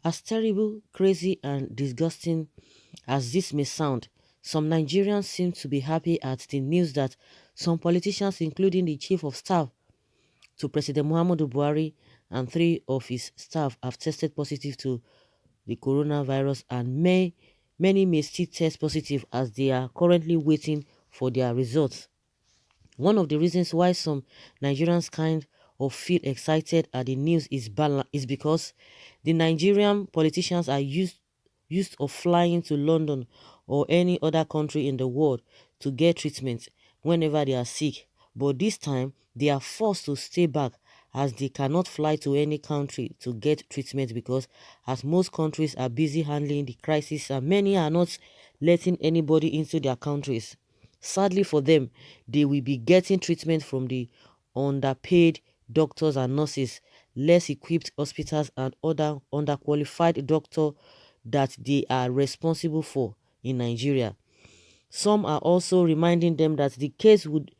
As terrible, crazy, and disgusting as this may sound, some Nigerians seem to be happy at the news that some politicians, including the chief of staff to President Muhammadu Buhari and three of his staff, have tested positive to the coronavirus, and many may still test positive as they are currently waiting for their results. One of the reasons why some Nigerians kind of feel excited at the news is because the Nigerian politicians are used of flying to London or any other country in the world to get treatment whenever they are sick. But this time they are forced to stay back as they cannot fly to any country to get treatment because as most countries are busy handling the crisis and many are not letting anybody into their countries. Sadly for them, they will be getting treatment from the underpaid doctors and nurses, less equipped hospitals and other underqualified doctors that they are responsible for in Nigeria. Some are also reminding them that the case would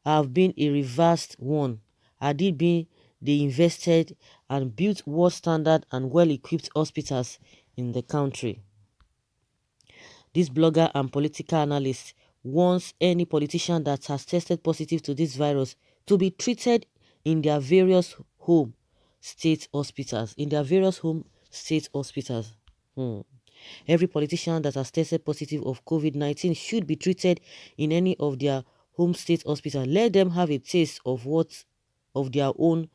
have been a reversed one had it been they invested and built world standard and well-equipped hospitals in the country. This blogger and political analyst wants any politician that has tested positive to this virus to be treated in their various home state hospitals. In their various home state hospitals. Hmm. Every politician that has tested positive of COVID-19 should be treated in any of their home state hospitals. Let them have a taste of what of their own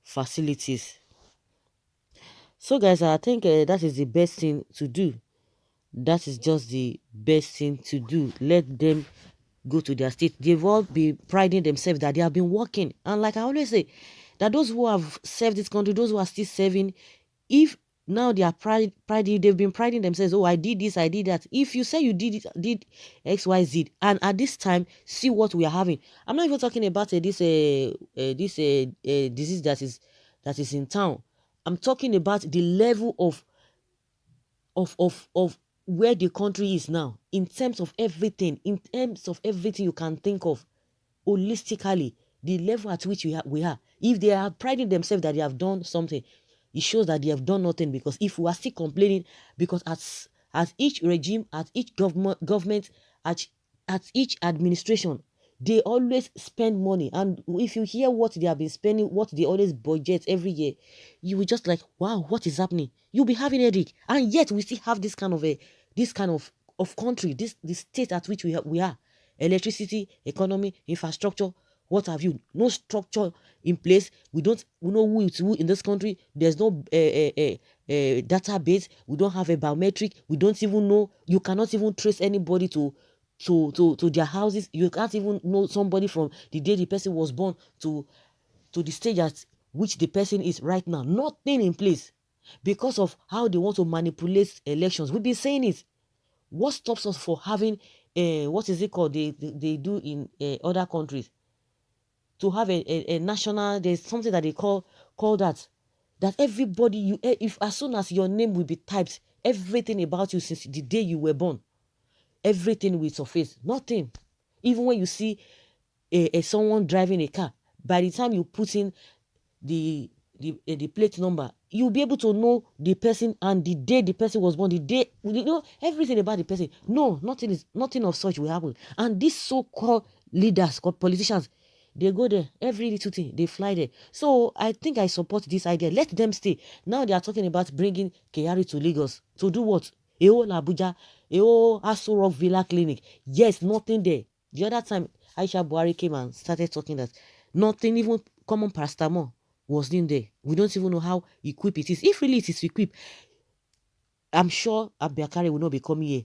facilities. So guys, I think that is the best thing to do. That is just the best thing to do. Let them go to their state. They've all been priding themselves that they have been working. And like I always say, that those who have served this country, those who are still serving, if now they are priding, they've been priding themselves, oh, I did this, I did that. If you say you did X, Y, Z, and at this time, see what we are having. I'm not even talking about this disease that is in town. I'm talking about the level of where the country is now in terms of everything, you can think of holistically, the level at which we are. If they are priding themselves that they have done something, it shows that they have done nothing. Because if we are still complaining, because at each regime, at each government, at each administration, they always spend money. And if you hear what they have been spending, what they always budget every year, you will just like, wow, what is happening? You'll be having a headache. And yet we still have this kind of country, this state at which we are. Electricity, economy, infrastructure, what have you. No structure in place. We know who is who in this country. There's no database. We don't have a biometric. We don't even know. You cannot even trace anybody to their houses. You can't even know somebody from the day the person was born to the stage at which the person is right now. Nothing in place because of how they want to manipulate elections. We've been saying it. What stops us for having what is it called? They do in other countries to have a national. There's something that they call that everybody if as soon as your name will be typed, everything about you since the day you were born, everything will surface. Nothing. Even when you see someone driving a car, by the time you put in the plate number, you'll be able to know the person and the day the person was born, the day, everything about the person. No, nothing of such will happen. And these so-called leaders, called politicians, they go there, every little thing, they fly there. So I think I support this idea. Let them stay. Now they are talking about bringing Kyari to Lagos. To do what? A whole Abuja, a whole Aso Rock Villa Clinic. Yes, nothing there. The other time, Aisha Buhari came and started talking that nothing, even common paracetamol was in there. We don't even know how equipped it is. If really it is equipped, I'm sure Abiakari will not be coming here.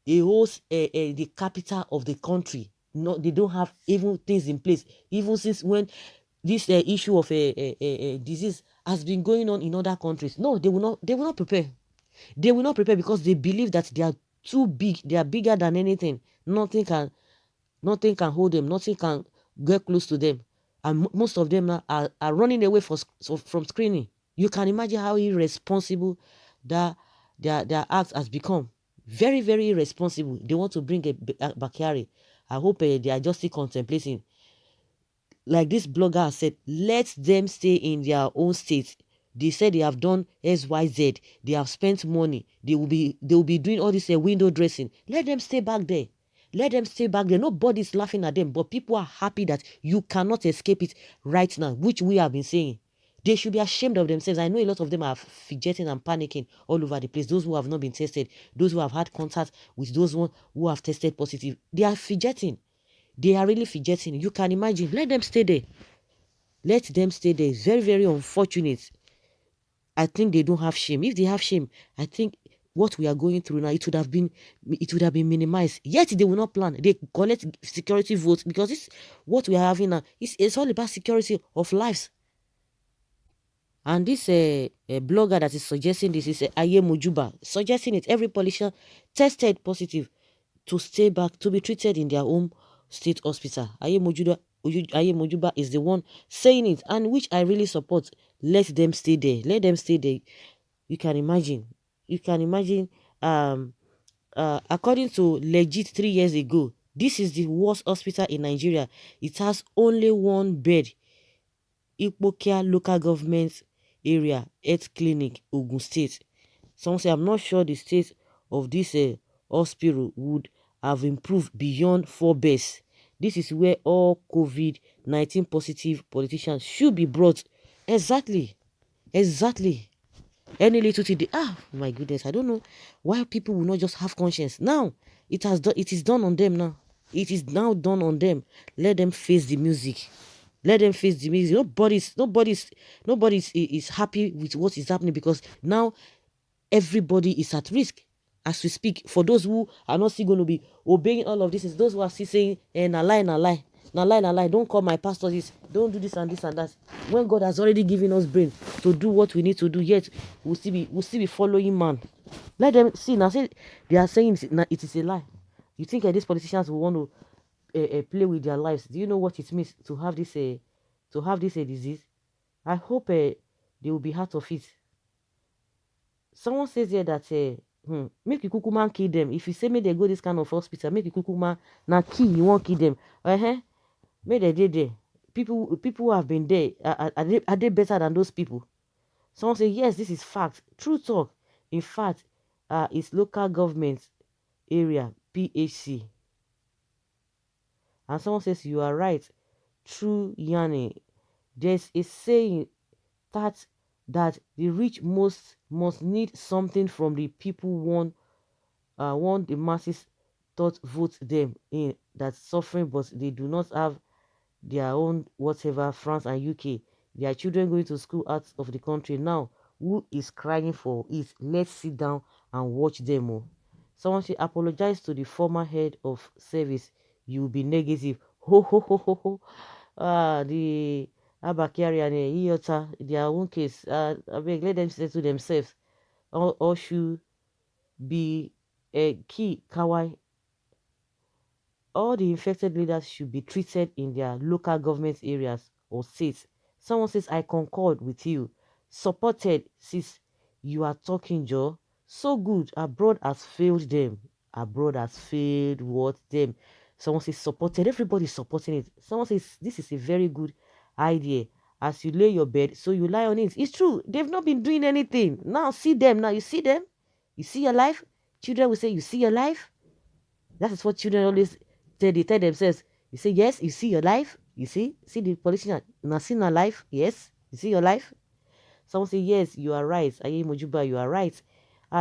They host the capital of the country. No, they don't have even things in place. Even since when this issue of a disease has been going on in other countries. No, they will not. They will not prepare. They will not prepare because they believe that they are too big. They are bigger than anything. Nothing can hold them. Nothing can get close to them. And most of them now are running away from screening. You can imagine how irresponsible that their act has become. Very, very irresponsible. They want to bring a Bakari. I hope they are just still contemplating. Like this blogger said, let them stay in their own state. They said they have done XYZ. They have spent money. They will be doing all this window dressing. Let them stay back there. Let them stay back there. Nobody's laughing at them, but people are happy that you cannot escape it right now, which we have been saying. They should be ashamed of themselves. I know a lot of them are fidgeting and panicking all over the place. Those who have not been tested, those who have had contact with those who have tested positive, they are fidgeting. They are really fidgeting. You can imagine. Let them stay there. Let them stay there. It's very, very unfortunate. I think they don't have shame. If they have shame, I think what we are going through now, it would have been minimized. Yet they will not plan. They collect security votes because it's what we are having now. It's all about security of lives. And this blogger that is suggesting this is Aye Mojuba, suggesting it. Every politician tested positive to stay back, to be treated in their own state hospital. Aye Mojuba is the one saying it, and which I really support. Let them stay there. Let them stay there. You can imagine. You can imagine. According to Legit 3 years ago, this is the worst hospital in Nigeria. It has only one bed. Ikpokia local government area health clinic, Ogun State. Some say I'm not sure the state of this hospital would have improved beyond 4 beds. This is where all COVID-19 positive politicians should be brought. Exactly. Exactly. Any little thing, my goodness, I don't know why people will not just have conscience. Now, it is done on them now. It is now done on them. Let them face the music. Let them face the music. Nobody's is happy with what is happening because now everybody is at risk as we speak. For those who are not still going to be obeying all of this, is those who are still saying, na lie, na lie. Na lie, na lie. Don't call my pastor this. Don't do this and this and that. When God has already given us brain to do what we need to do, yet we'll still be following man. Let them see now. Say they are saying it is a lie. You think these politicians will want to play with their lives? Do you know what it means to have this disease? I hope they will be out of it. Someone says here that make you kukuma kill them. If you say make they go this kind of hospital, make you kukuma na kill, you won't kill them. Make they did there. People who have been there, are they better than those people? Someone say yes, this is fact. True talk. In fact, it's local government area, PHC. And someone says you are right. True Yanni. There's a saying that the rich must need something from the people want the masses thought vote them in that suffering, but they do not have their own whatever. France and UK, their children going to school out of the country now. Who is crying for it? Let's sit down and watch them all. Someone should apologize to the former head of service. You will be negative. Ho ho ho ho ho. The Abakari and Iota, their own case. I beg, let them settle themselves. Or should be a key Kawai. All the infected leaders should be treated in their local government areas or states. Someone says, I concord with you. Supported, sis, you are talking, Joe. So good. Abroad has failed them. Abroad has failed what them. Someone says supported. Everybody's supporting it. Someone says this is a very good idea. As you lay your bed, so you lie on it. It's true. They've not been doing anything. Now see them. Now you see them. You see your life. Children will say, you see your life. That is what children always they tell themselves. You say, yes, you see your life. You see the politician. Now see your life. Yes, you see your life. Someone say, yes, you are right. Aye Mojuba, you are right.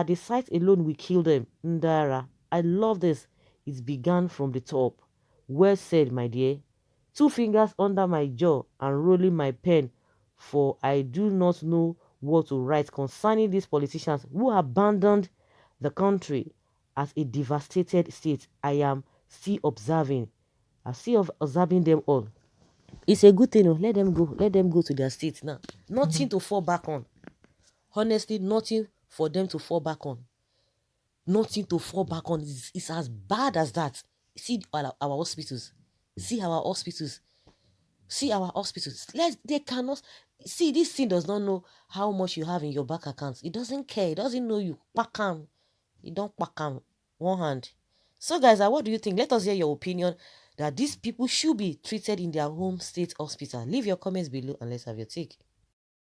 The sight alone will kill them. Ndara. I love this. It began from the top. Well said, my dear. 2 fingers under my jaw and rolling my pen, for I do not know what to write concerning these politicians who abandoned the country as a devastated state. I am still observing. I'm still observing them all. It's a good thing. Let them go. Let them go to their states now. Nothing to fall back on. Honestly, nothing for them to fall back on. Nothing to fall back on. It's as bad as that. See our hospitals. See our hospitals. See our hospitals. They cannot see. This thing does not know how much you have in your bank account. It doesn't care. It doesn't know you. Pakam. You don't pakam. One hand. So guys, what do you think? Let us hear your opinion that these people should be treated in their home state hospital. Leave your comments below and let's have your take.